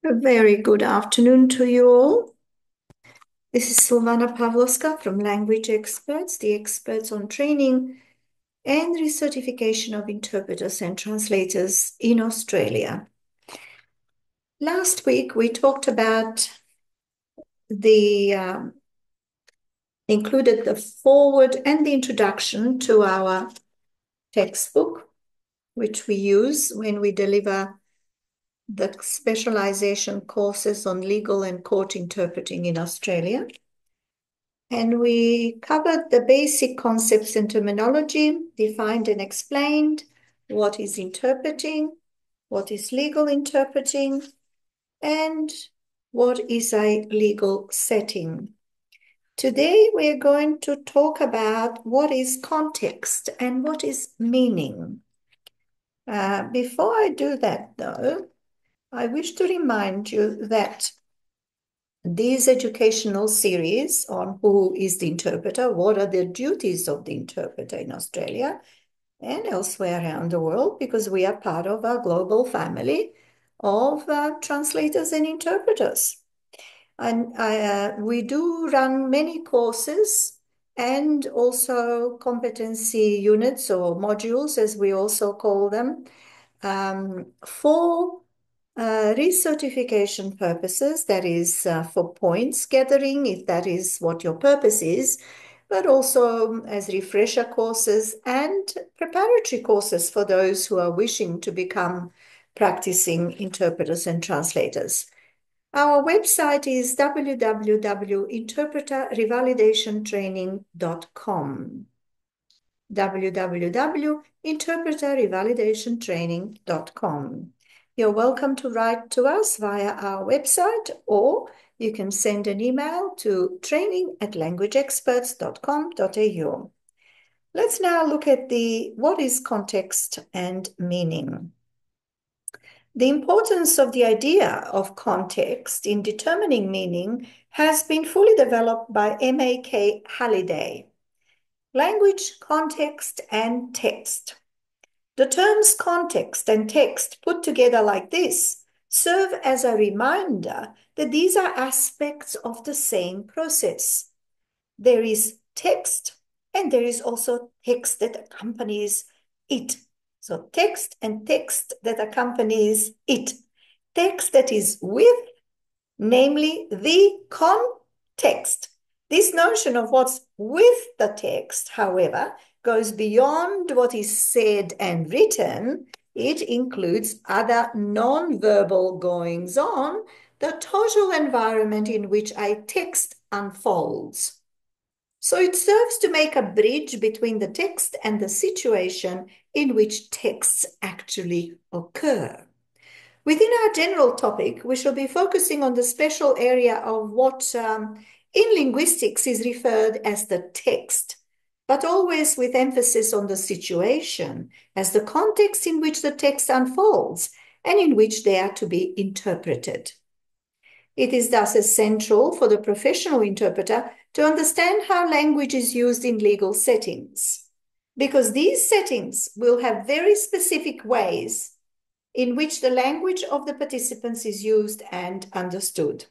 A very good afternoon to you all. This is Silvana Pavlovska from Language Experts, the experts on training and recertification of interpreters and translators in Australia. Last week, we talked about included the foreword and the introduction to our textbook, which we use when we deliver the specialization courses on legal and court interpreting in Australia. And we covered the basic concepts and terminology, defined and explained what is interpreting, what is legal interpreting, and what is a legal setting. Today, we're going to talk about what is context and what is meaning. Before I do that, though, I wish to remind you that these educational series on who is the interpreter, what are the duties of the interpreter in Australia and elsewhere around the world, because we are part of a global family of translators and interpreters. And we do run many courses and also competency units or modules, as we also call them, for recertification purposes, that is for points gathering, if that is what your purpose is, but also as refresher courses and preparatory courses for those who are wishing to become practicing interpreters and translators. Our website is www.interpreterrevalidationtraining.com. www.interpreterrevalidationtraining.com. You're welcome to write to us via our website, or you can send an email to training@languageexperts.com.au. Let's now look at what is context and meaning. The importance of the idea of context in determining meaning has been fully developed by M.A.K. Halliday. Language, context, and text. The terms context and text put together like this serve as a reminder that these are aspects of the same process. There is text and there is also text that accompanies it. So text and text that accompanies it. Text that is with, namely the context. This notion of what's with the text, however, goes beyond what is said and written. It includes other non-verbal goings-on, the total environment in which a text unfolds. So it serves to make a bridge between the text and the situation in which texts actually occur. Within our general topic, we shall be focusing on the special area of what in linguistics is referred as the text, but always with emphasis on the situation as the context in which the text unfolds and in which they are to be interpreted. It is thus essential for the professional interpreter to understand how language is used in legal settings, because these settings will have very specific ways in which the language of the participants is used and understood.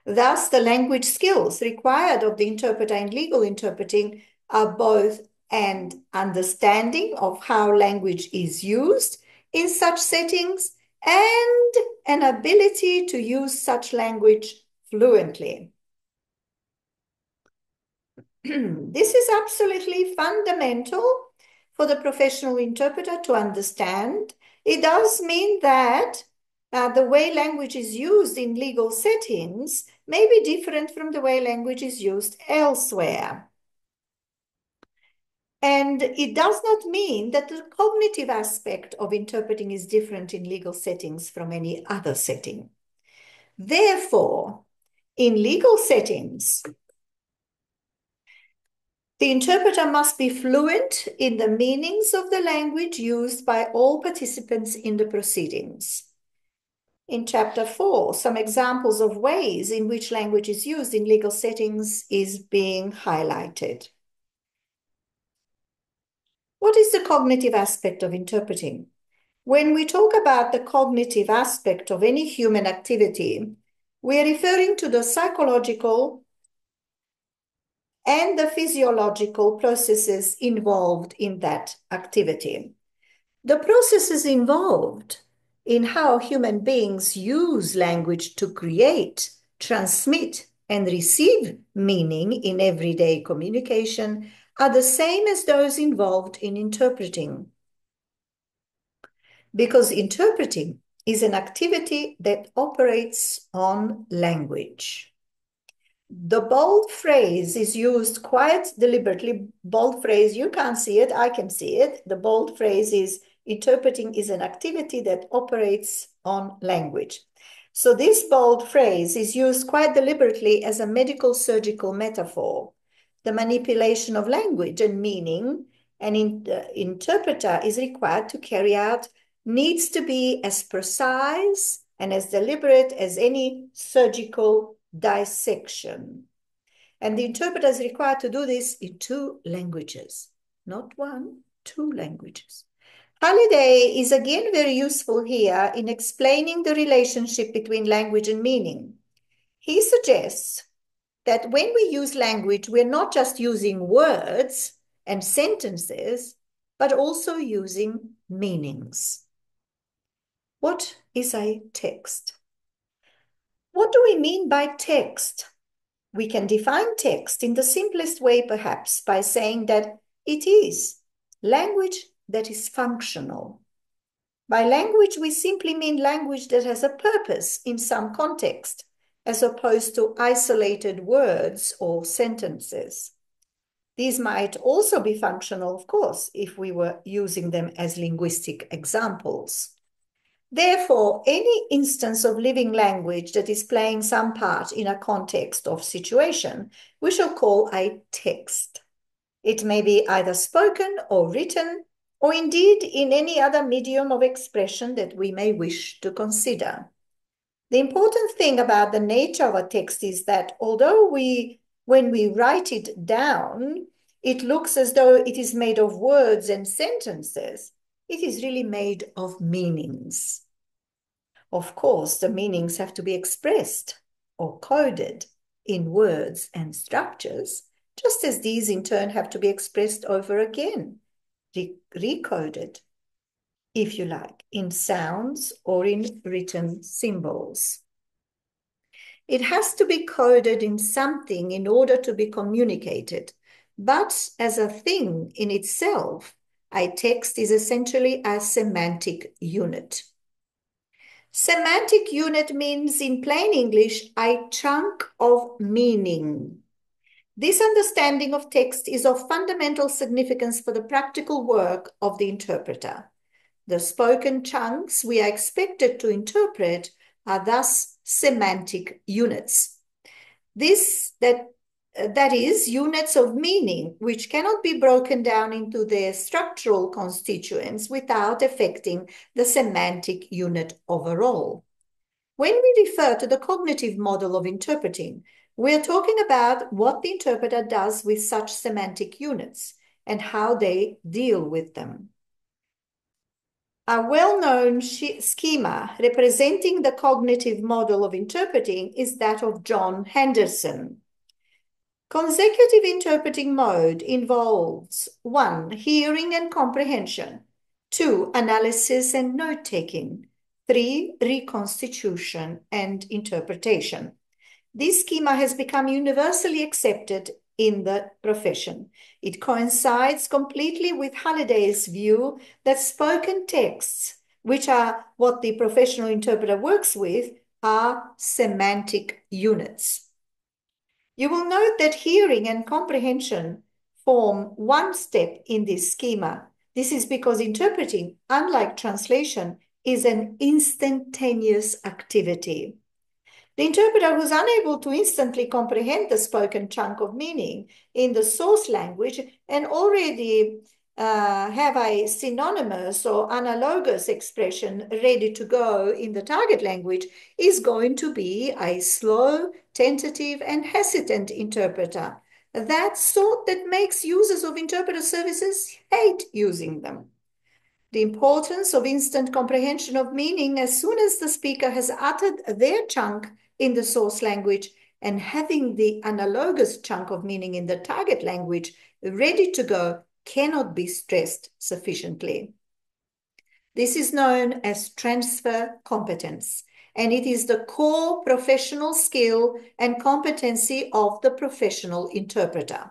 Thus, the language skills required of the interpreter in legal interpreting are both an understanding of how language is used in such settings and an ability to use such language fluently. This is absolutely fundamental for the professional interpreter to understand. It does mean that the way language is used in legal settings may be different from the way language is used elsewhere. And it does not mean that the cognitive aspect of interpreting is different in legal settings from any other setting. Therefore, in legal settings, the interpreter must be fluent in the meanings of the language used by all participants in the proceedings. In Chapter 4, some examples of ways in which language is used in legal settings is being highlighted. What is the cognitive aspect of interpreting? When we talk about the cognitive aspect of any human activity, we are referring to the psychological and the physiological processes involved in that activity. The processes involved in how human beings use language to create, transmit, and receive meaning in everyday communication are the same as those involved in interpreting. Because interpreting is an activity that operates on language. The bold phrase is used quite deliberately. Bold phrase, you can't see it, I can see it. The bold phrase is interpreting is an activity that operates on language. So this bold phrase is used quite deliberately as a medical surgical metaphor. The manipulation of language and meaning an interpreter is required to carry out needs to be as precise and as deliberate as any surgical dissection. And the interpreter is required to do this in 2 languages, not 1, 2 languages. Halliday is again very useful here in explaining the relationship between language and meaning. He suggests that when we use language, we're not just using words and sentences, but also using meanings. What is a text? What do we mean by text? We can define text in the simplest way, perhaps, by saying that it is language that is functional. By language, we simply mean language that has a purpose in some context, as opposed to isolated words or sentences. These might also be functional, of course, if we were using them as linguistic examples. Therefore, any instance of living language that is playing some part in a context of situation, we shall call a text. It may be either spoken or written, or indeed in any other medium of expression that we may wish to consider. The important thing about the nature of a text is that although when we write it down, it looks as though it is made of words and sentences, it is really made of meanings. Of course, the meanings have to be expressed or coded in words and structures, just as these in turn have to be expressed over again, recoded, if you like, in sounds or in written symbols. It has to be coded in something in order to be communicated, but as a thing in itself, a text is essentially a semantic unit. Semantic unit means, in plain English, a chunk of meaning. This understanding of text is of fundamental significance for the practical work of the interpreter. The spoken chunks we are expected to interpret are thus semantic units. That is, units of meaning, which cannot be broken down into their structural constituents without affecting the semantic unit overall. When we refer to the cognitive model of interpreting, we are talking about what the interpreter does with such semantic units and how they deal with them. A well-known schema representing the cognitive model of interpreting is that of John Henderson. Consecutive interpreting mode involves 1, hearing and comprehension, 2, analysis and note-taking, 3, reconstitution and interpretation. This schema has become universally accepted in the profession. It coincides completely with Halliday's view that spoken texts, which are what the professional interpreter works with, are semantic units. You will note that hearing and comprehension form one step in this schema. This is because interpreting, unlike translation, is an instantaneous activity. The interpreter who's unable to instantly comprehend the spoken chunk of meaning in the source language and already have a synonymous or analogous expression ready to go in the target language is going to be a slow, tentative, and hesitant interpreter. That sort that makes users of interpreter services hate using them. The importance of instant comprehension of meaning as soon as the speaker has uttered their chunk in the source language and having the analogous chunk of meaning in the target language ready to go cannot be stressed sufficiently. This is known as transfer competence, and it is the core professional skill and competency of the professional interpreter.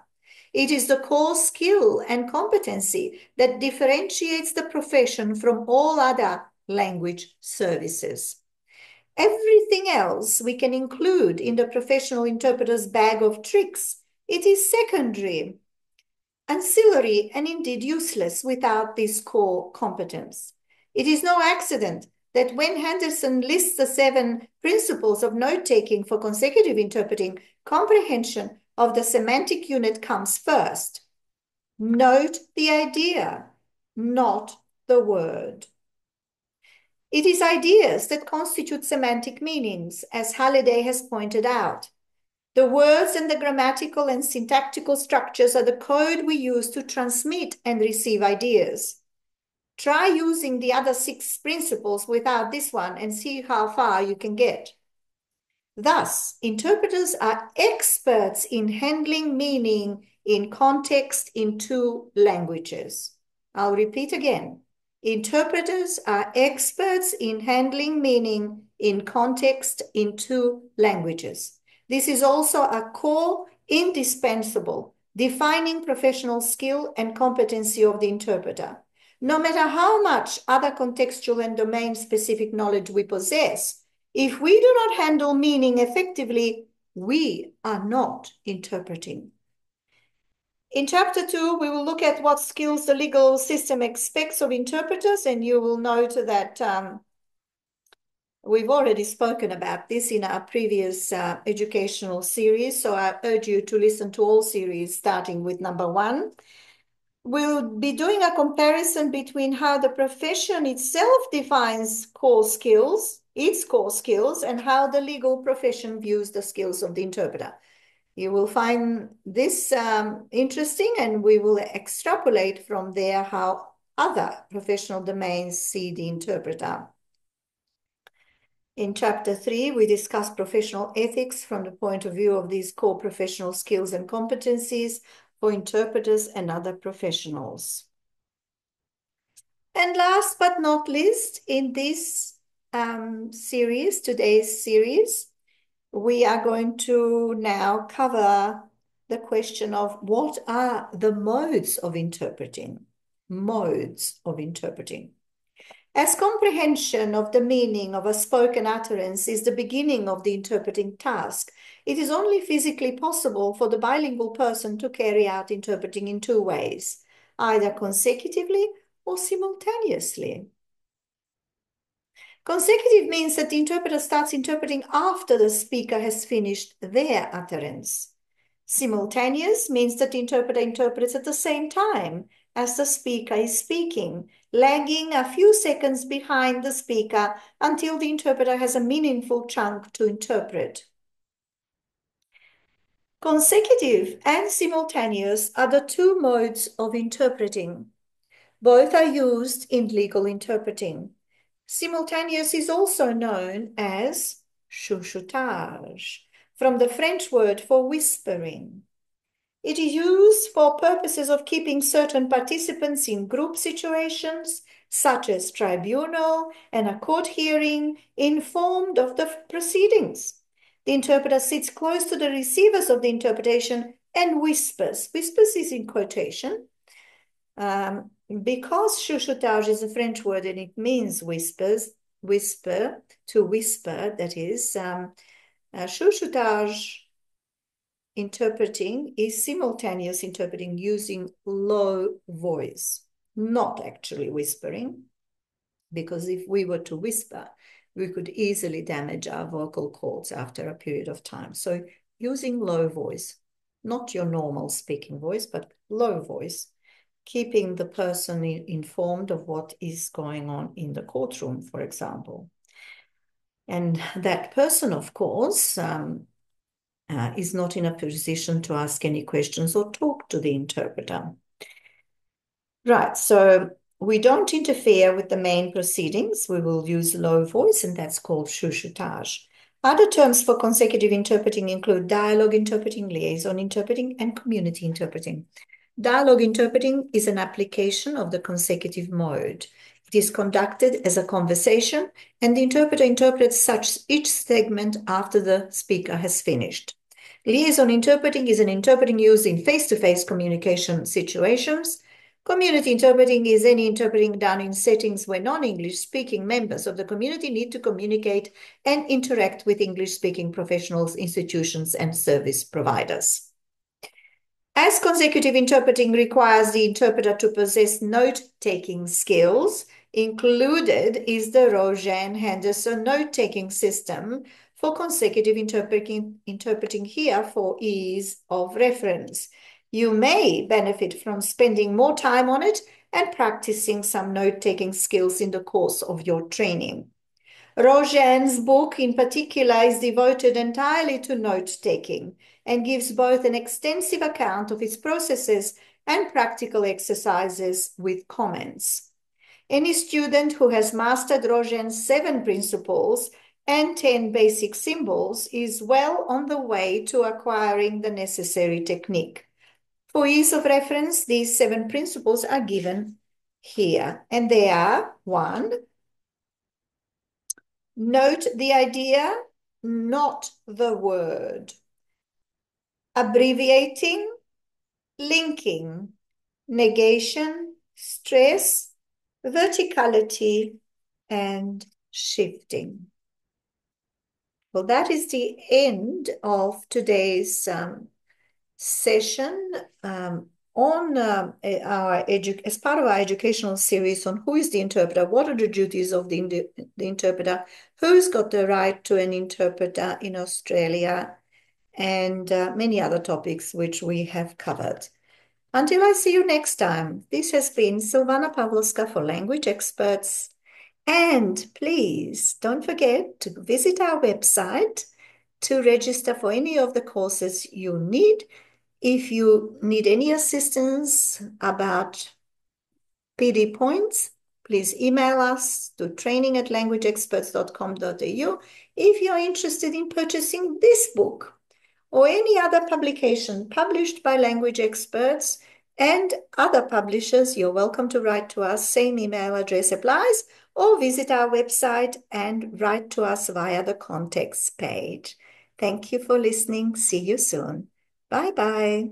It is the core skill and competency that differentiates the profession from all other language services. Everything else we can include in the professional interpreter's bag of tricks. It is secondary, ancillary, and indeed useless without this core competence. It is no accident that when Henderson lists the 7 principles of note-taking for consecutive interpreting, comprehension of the semantic unit comes first. Note the idea, not the word. It is ideas that constitute semantic meanings, as Halliday has pointed out. The words and the grammatical and syntactical structures are the code we use to transmit and receive ideas. Try using the other 6 principles without this one and see how far you can get. Thus, interpreters are experts in handling meaning in context in 2 languages. I'll repeat again. Interpreters are experts in handling meaning in context in 2 languages. This is also a core, indispensable, defining professional skill and competency of the interpreter. No matter how much other contextual and domain-specific knowledge we possess, if we do not handle meaning effectively, we are not interpreting. In chapter 2, we will look at what skills the legal system expects of interpreters, and you will note that we've already spoken about this in our previous educational series, so I urge you to listen to all series starting with number 1. We'll be doing a comparison between how the profession itself defines core skills, its core skills, and how the legal profession views the skills of the interpreter. You will find this interesting, and we will extrapolate from there how other professional domains see the interpreter. In chapter 3, we discuss professional ethics from the point of view of these core professional skills and competencies for interpreters and other professionals. And last but not least, in this series, today's series, we are going to now cover the question of what are the modes of interpreting? Modes of interpreting. As comprehension of the meaning of a spoken utterance is the beginning of the interpreting task, it is only physically possible for the bilingual person to carry out interpreting in 2 ways, either consecutively or simultaneously. Consecutive means that the interpreter starts interpreting after the speaker has finished their utterance. Simultaneous means that the interpreter interprets at the same time as the speaker is speaking, lagging a few seconds behind the speaker until the interpreter has a meaningful chunk to interpret. Consecutive and simultaneous are the 2 modes of interpreting. Both are used in legal interpreting. Simultaneous is also known as chuchotage, from the French word for whispering. It is used for purposes of keeping certain participants in group situations, such as tribunal and a court hearing, informed of the proceedings. The interpreter sits close to the receivers of the interpretation and whispers. Whispers is in quotation. Because chuchotage is a French word and it means whispers, whisper, to whisper, that is, chuchotage interpreting is simultaneous interpreting using low voice, not actually whispering, because if we were to whisper, we could easily damage our vocal cords after a period of time. So using low voice, not your normal speaking voice, but low voice, keeping the person informed of what is going on in the courtroom, for example. And that person, of course, is not in a position to ask any questions or talk to the interpreter. Right, so We don't interfere with the main proceedings. We will use low voice, and that's called chuchotage. Other terms for consecutive interpreting include dialogue interpreting, liaison interpreting, and community interpreting. Dialogue interpreting is an application of the consecutive mode. It is conducted as a conversation, and the interpreter interprets such each segment after the speaker has finished. Liaison interpreting is an interpreting used in face-to-face communication situations. Community interpreting is any interpreting done in settings where non-English speaking members of the community need to communicate and interact with English speaking professionals, institutions, and service providers. As consecutive interpreting requires the interpreter to possess note-taking skills, included is the Rosen-Henderson note-taking system for consecutive interpreting here for ease of reference. You may benefit from spending more time on it and practicing some note-taking skills in the course of your training. Rogen's book in particular is devoted entirely to note-taking and gives both an extensive account of its processes and practical exercises with comments. Any student who has mastered Rogen's 7 principles and 10 basic symbols is well on the way to acquiring the necessary technique. For ease of reference, these 7 principles are given here, and they are: 1, note the idea, not the word. Abbreviating, linking, negation, stress, verticality, and shifting. Well, that is the end of today's session as part of our educational series on who is the interpreter, what are the duties of the interpreter, who's got the right to an interpreter in Australia, and many other topics which we have covered. Until I see you next time, this has been Silvana Pavlovska for Language Experts. And please don't forget to visit our website to register for any of the courses you need. If you need any assistance about PD points, please email us to training@languageexperts.com.au. If you're interested in purchasing this book or any other publication published by Language Experts and other publishers, you're welcome to write to us. Same email address applies, or visit our website and write to us via the contacts page. Thank you for listening. See you soon. Bye-bye.